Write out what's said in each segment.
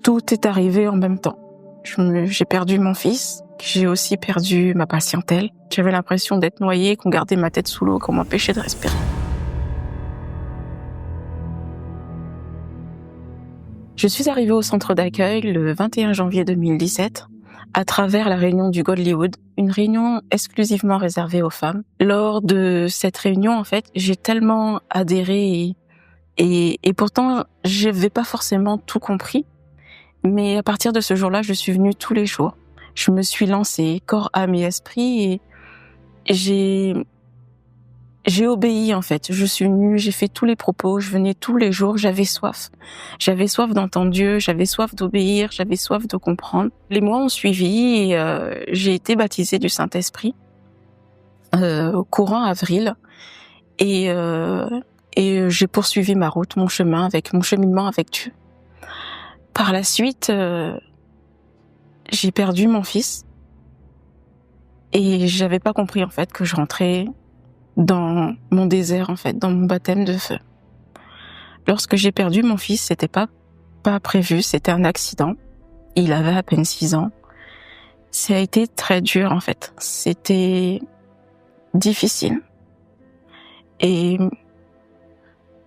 Tout est arrivé en même temps. J'ai perdu mon fils, j'ai aussi perdu ma patientèle. J'avais l'impression d'être noyée, qu'on gardait ma tête sous l'eau, qu'on m'empêchait de respirer. Je suis arrivée au centre d'accueil le 21 janvier 2017 à travers la réunion du Godlywood, une réunion exclusivement réservée aux femmes. Lors de cette réunion, en fait, j'ai tellement adhéré et pourtant, je n'avais pas forcément tout compris. Mais à partir de ce jour-là, je suis venue tous les jours. Je me suis lancée, corps, âme et esprit, et j'ai obéi en fait. Je suis venue, j'ai fait tous les propos, je venais tous les jours, j'avais soif. J'avais soif d'entendre Dieu, j'avais soif d'obéir, j'avais soif de comprendre. Les mois ont suivi et j'ai été baptisée du Saint-Esprit au courant avril et j'ai poursuivi ma route, mon cheminement avec Dieu. Par la suite, j'ai perdu mon fils et j'avais pas compris en fait que je rentrais dans mon désert en fait, dans mon baptême de feu. Lorsque j'ai perdu mon fils, c'était pas prévu, c'était un accident. Il avait à peine 6 ans. Ça a été très dur en fait. C'était difficile. Et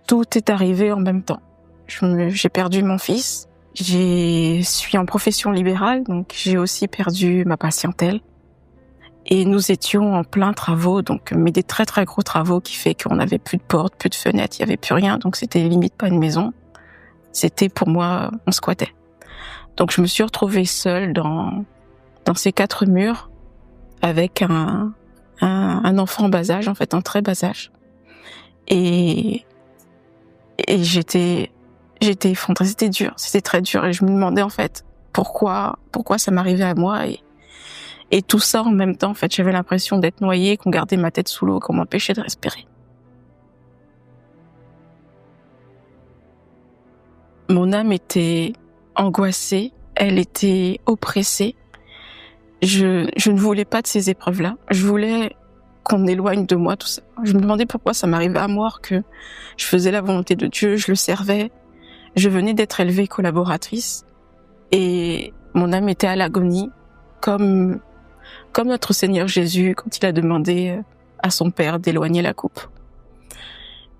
tout est arrivé en même temps. J'ai perdu mon fils. Je suis en profession libérale, donc j'ai aussi perdu ma patientèle. Et nous étions en plein travaux, mais des très très gros travaux qui fait qu'on n'avait plus de portes, plus de fenêtres, il y avait plus rien, donc c'était limite pas une maison. C'était pour moi, on squattait. Donc je me suis retrouvée seule dans ces 4 murs avec un enfant en bas âge, en fait, en très bas âge. Et j'étais effondrée, c'était dur, c'était très dur et je me demandais en fait pourquoi ça m'arrivait à moi et tout ça en même temps en fait, j'avais l'impression d'être noyée, qu'on gardait ma tête sous l'eau, qu'on m'empêchait de respirer. Mon âme était angoissée, elle était oppressée. Je ne voulais pas de ces épreuves-là. Je voulais qu'on éloigne de moi tout ça. Je me demandais pourquoi ça m'arrivait à moi, alors que je faisais la volonté de Dieu, je le servais. Je venais d'être élevée collaboratrice et mon âme était à l'agonie, comme notre Seigneur Jésus quand il a demandé à son Père d'éloigner la coupe.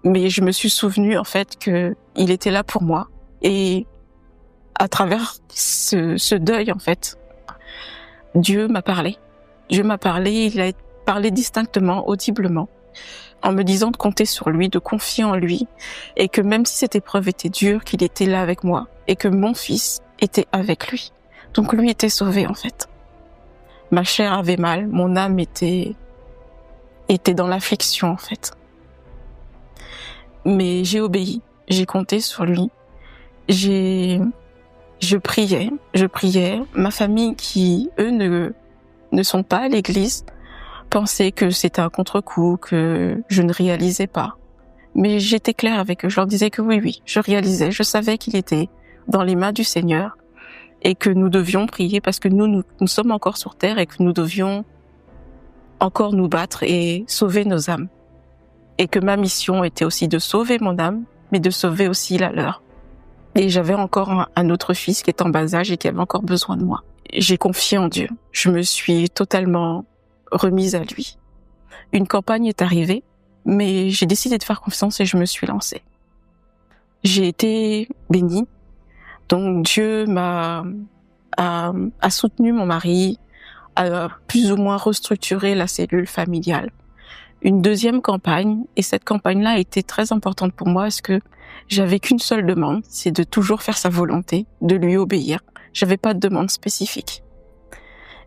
Mais je me suis souvenue en fait que il était là pour moi et à travers ce deuil en fait, Dieu m'a parlé. Dieu m'a parlé, il a parlé distinctement, audiblement, en me disant de compter sur lui, de confier en lui, et que même si cette épreuve était dure, qu'il était là avec moi, et que mon fils était avec lui. Donc lui était sauvé en fait. Ma chair avait mal, mon âme était dans l'affliction en fait. Mais j'ai obéi, j'ai compté sur lui, je priais. Ma famille qui, eux, ne sont pas à l'église, pensaient que c'était un contre-coup, que je ne réalisais pas. Mais j'étais claire avec eux, je leur disais que oui, je réalisais, je savais qu'il était dans les mains du Seigneur et que nous devions prier parce que nous sommes encore sur terre et que nous devions encore nous battre et sauver nos âmes. Et que ma mission était aussi de sauver mon âme, mais de sauver aussi la leur. Et j'avais encore un autre fils qui est en bas âge et qui avait encore besoin de moi. J'ai confié en Dieu. Je me suis totalement remise à lui. Une campagne est arrivée, mais j'ai décidé de faire confiance et je me suis lancée. J'ai été bénie. Donc Dieu a soutenu mon mari, a plus ou moins restructuré la cellule familiale. Une deuxième campagne, et cette campagne-là a été très importante pour moi parce que j'avais qu'une seule demande, c'est de toujours faire sa volonté, de lui obéir. J'avais pas de demande spécifique.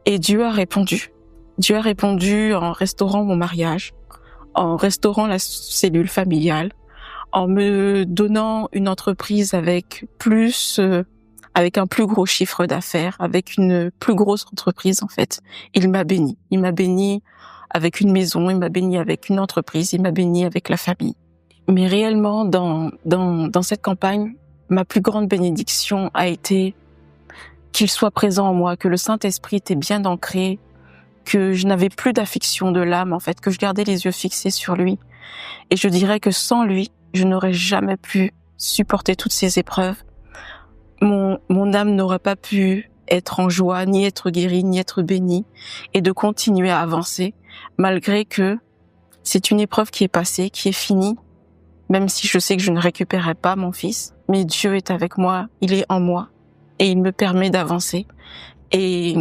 Et Dieu a répondu. Dieu a répondu en restaurant mon mariage, en restaurant la cellule familiale, en me donnant une entreprise avec un plus gros chiffre d'affaires, avec une plus grosse entreprise en fait. Il m'a béni. Il m'a béni avec une maison, il m'a béni avec une entreprise, il m'a béni avec la famille. Mais réellement, dans cette campagne, ma plus grande bénédiction a été qu'il soit présent en moi, que le Saint-Esprit était bien ancré, que je n'avais plus d'affliction de l'âme, en fait, que je gardais les yeux fixés sur lui. Et je dirais que sans lui, je n'aurais jamais pu supporter toutes ces épreuves. mon âme n'aurait pas pu être en joie, ni être guérie, ni être bénie, et de continuer à avancer, malgré que c'est une épreuve qui est passée, qui est finie, même si je sais que je ne récupérerai pas mon fils, mais Dieu est avec moi, il est en moi, et il me permet d'avancer. Et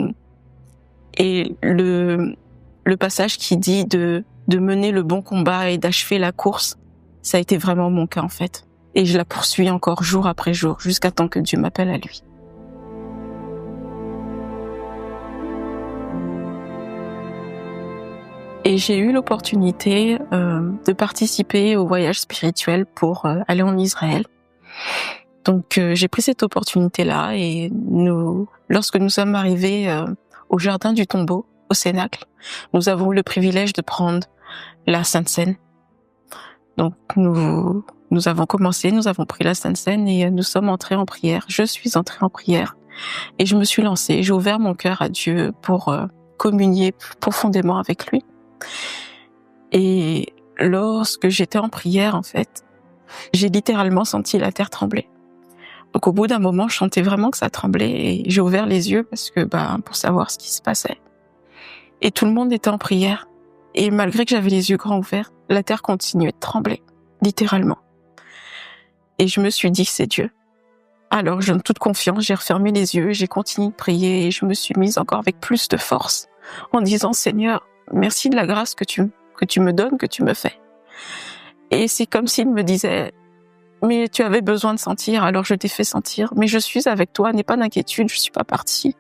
le passage qui dit de mener le bon combat et d'achever la course, ça a été vraiment mon cas en fait. Et je la poursuis encore jour après jour, jusqu'à temps que Dieu m'appelle à lui. Et j'ai eu l'opportunité de participer au voyage spirituel pour aller en Israël. Donc j'ai pris cette opportunité-là et lorsque nous sommes arrivés au jardin du tombeau, au Cénacle, nous avons eu le privilège de prendre la Sainte Seine. Donc nous avons pris la Sainte Seine et nous sommes entrés en prière. Je suis entrée en prière et je me suis lancée. J'ai ouvert mon cœur à Dieu pour communier profondément avec lui. Et lorsque j'étais en prière, en fait, j'ai littéralement senti la terre trembler. Donc au bout d'un moment, je sentais vraiment que ça tremblait et j'ai ouvert les yeux parce que pour savoir ce qui se passait. Et tout le monde était en prière. Et malgré que j'avais les yeux grands ouverts, la terre continuait de trembler, littéralement. Et je me suis dit, c'est Dieu. Alors, en toute confiance, j'ai refermé les yeux, j'ai continué de prier et je me suis mise encore avec plus de force en disant, Seigneur, merci de la grâce que tu me donnes, que tu me fais. Et c'est comme s'il me disait, mais tu avais besoin de sentir, alors je t'ai fait sentir. Mais je suis avec toi, n'aie pas d'inquiétude, je suis pas partie.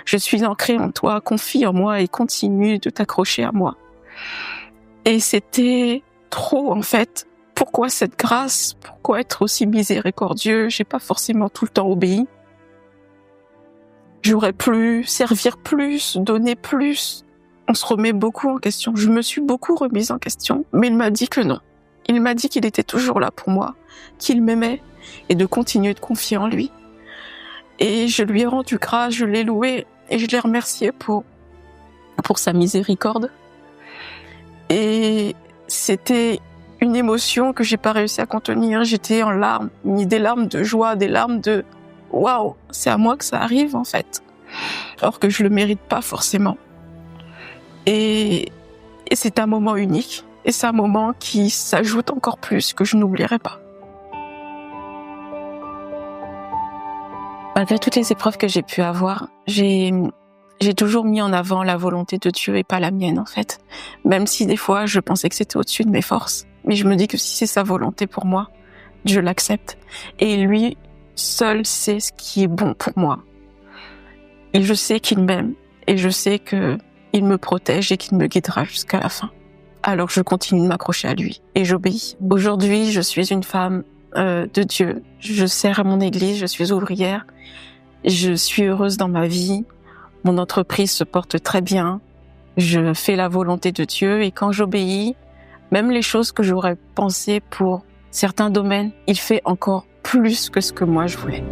Je suis ancrée en toi, confie en moi et continue de t'accrocher à moi. Et c'était trop, en fait. Pourquoi cette grâce? Pourquoi être aussi miséricordieux? J'ai pas forcément tout le temps obéi. J'aurais pu servir plus, donner plus. On se remet beaucoup en question. Je me suis beaucoup remise en question, mais il m'a dit que non. Il m'a dit qu'il était toujours là pour moi, qu'il m'aimait et de continuer de confier en lui. Et je lui ai rendu grâce, je l'ai loué et je l'ai remercié pour sa miséricorde. Et c'était une émotion que j'ai pas réussi à contenir. J'étais en larmes, des larmes de joie, des larmes de waouh, c'est à moi que ça arrive en fait. Alors que je le mérite pas forcément. Et c'est un moment unique. Et c'est un moment qui s'ajoute encore plus, que je n'oublierai pas. Malgré toutes les épreuves que j'ai pu avoir, j'ai toujours mis en avant la volonté de Dieu et pas la mienne, en fait. Même si des fois, je pensais que c'était au-dessus de mes forces. Mais je me dis que si c'est sa volonté pour moi, je l'accepte. Et lui seul sait ce qui est bon pour moi. Et je sais qu'il m'aime. Et je sais qu'il me protège et qu'il me guidera jusqu'à la fin. Alors je continue de m'accrocher à lui et j'obéis. Aujourd'hui, je suis une femme de Dieu. Je sers à mon église, je suis ouvrière. Je suis heureuse dans ma vie. Mon entreprise se porte très bien. Je fais la volonté de Dieu et quand j'obéis, même les choses que j'aurais pensées pour certains domaines, il fait encore plus que ce que moi je voulais.